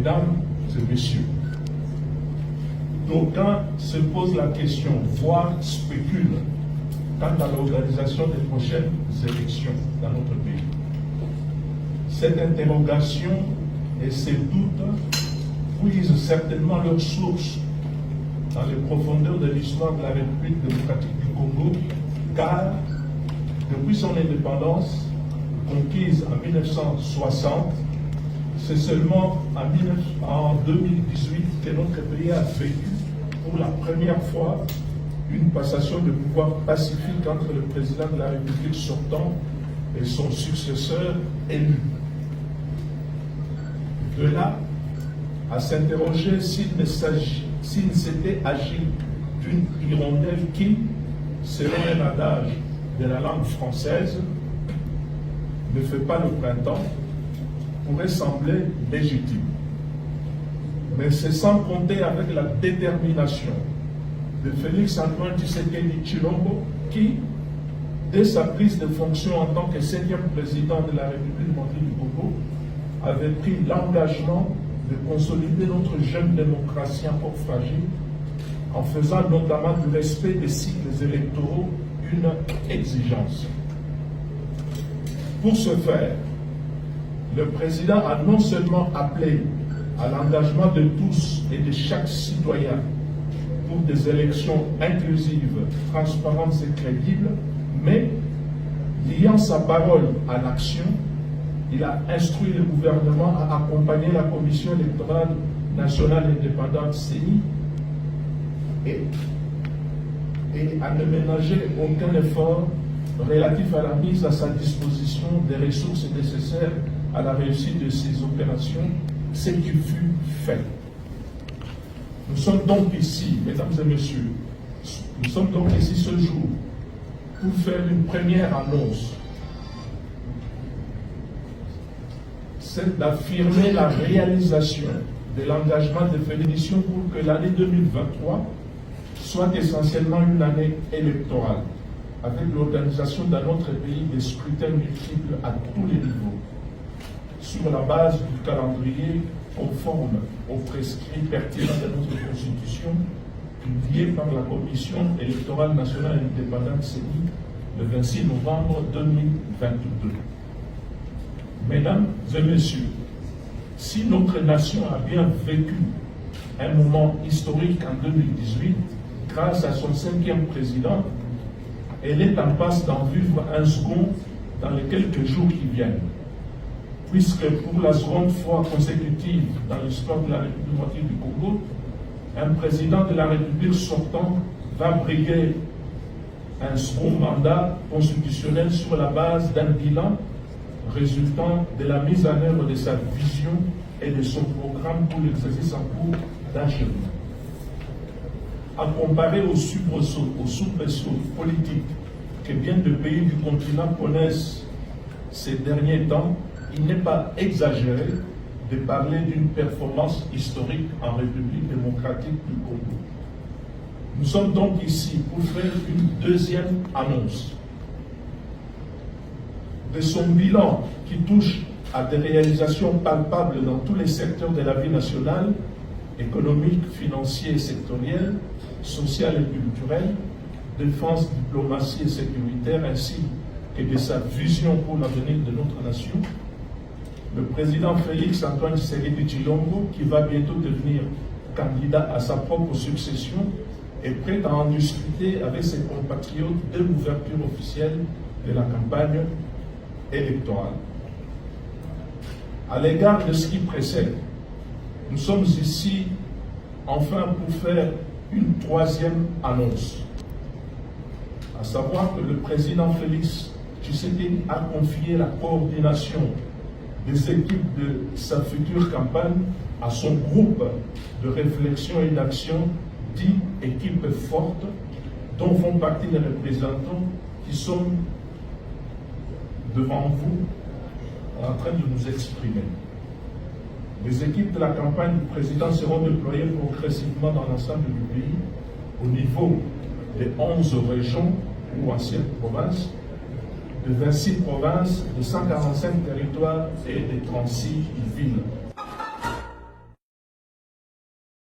Mesdames et messieurs, d'aucuns se posent la question, voire spéculent, quant à l'organisation des prochaines élections dans notre pays. Cette interrogation et ces doutes puisent certainement leur source dans les profondeurs de l'histoire de la République démocratique du Congo, car depuis son indépendance, conquise en 1960, c'est seulement en 2018 que notre pays a vécu pour la première fois une passation de pouvoir pacifique entre le président de la République sortant et son successeur élu. De là à s'interroger s'il s'était agi d'une hirondelle qui, selon un adage de la langue française, ne fait pas le printemps, pourrait sembler légitime. Mais c'est sans compter avec la détermination de Félix-Antoine Tshisekedi Tshilombo qui, dès sa prise de fonction en tant que 7e président de la République démocratique du Congo, avait pris l'engagement de consolider notre jeune démocratie encore fragile en faisant notamment du respect des cycles électoraux une exigence. Pour ce faire, le président a non seulement appelé à l'engagement de tous et de chaque citoyen pour des élections inclusives, transparentes et crédibles, mais liant sa parole à l'action, il a instruit le gouvernement à accompagner la Commission électorale nationale indépendante CENI et à ne ménager aucun effort relatif à la mise à sa disposition des ressources nécessaires à la réussite de ces opérations, ce qui fut fait. Nous sommes donc ici, mesdames et messieurs, nous sommes donc ici ce jour pour faire une première annonce. C'est d'affirmer la réalisation de l'engagement de Fédération pour que l'année 2023 soit essentiellement une année électorale, avec l'organisation dans notre pays des scrutins multiples à tous les niveaux, sur la base du calendrier conforme aux prescrits pertinents de notre Constitution, publié par la Commission électorale nationale indépendante CENI le 26 novembre 2022. Mesdames et messieurs, si notre nation a bien vécu un moment historique en 2018, grâce à son 5e président, elle est en passe d'en vivre un second dans les quelques jours qui viennent. Puisque pour la seconde fois consécutive dans l'histoire de la République démocratique du Congo, un président de la République sortant va briguer un second mandat constitutionnel sur la base d'un bilan résultant de la mise en œuvre de sa vision et de son programme pour l'exercice en cours d'achèvement. À comparer aux soubresauts politiques que bien de pays du continent connaissent ces derniers temps, il n'est pas exagéré de parler d'une performance historique en République démocratique du Congo. Nous sommes donc ici pour faire une deuxième annonce. De son bilan qui touche à des réalisations palpables dans tous les secteurs de la vie nationale, économique, financier et sectoriel, social et culturel, défense, diplomatie et sécuritaire, ainsi que de sa vision pour l'avenir de notre nation, le président Félix-Antoine Tshisekedi Tshilombo, qui va bientôt devenir candidat à sa propre succession, est prêt à en discuter avec ses compatriotes dès l'ouverture officielle de la campagne électorale. À l'égard de ce qui précède, nous sommes ici enfin pour faire une troisième annonce, à savoir que le président Félix Tshisekedi a confié la coordination des équipes de sa future campagne à son groupe de réflexion et d'action dit équipe forte, dont font partie les représentants qui sont devant vous en train de nous exprimer. Les équipes de la campagne du président seront déployées progressivement dans l'ensemble du pays au niveau des 11 régions ou anciennes provinces, de 26 provinces, de 145 territoires et de 36 villes.